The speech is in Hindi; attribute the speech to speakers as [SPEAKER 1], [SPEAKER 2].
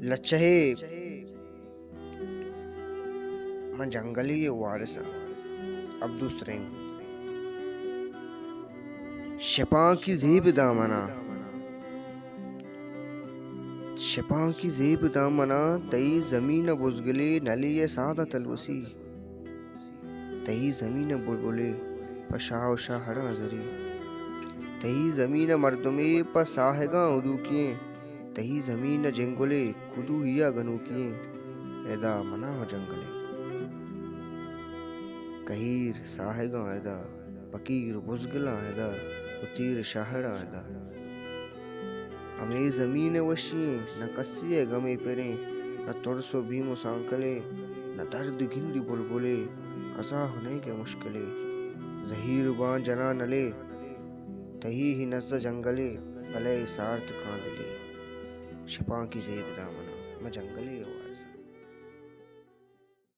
[SPEAKER 1] लच्छहे मैं जंगली वारिस अब दूसरे शपा की जेब दामना शपा की जेब दामना तई जमीन बुजगले नली ये सादा तलवसी तई जमीन बुलबुले पशाओ शाहड़ नजरी तही जमीन मर्दमे प साहेगा उदू किए तही जमीन जंगले कुदू हिया गनु किए ऐदा मना हो जंगले कहीर साहेगा ऐदा फकीर बुजगला ऐदा उतीर शाहड़ा ऐदा हमें जमीन वशिए न कस्सिए गमे पेरे न तुरसो भीमो सांकले न दर्द गिंदी बुलबुले कसा होने के मुश्किले जहीर बां जना नले तही ही नज़्ज़ जंगले भले सार्थ कांदले शपा की जेब दामना मैं जंगली वारिस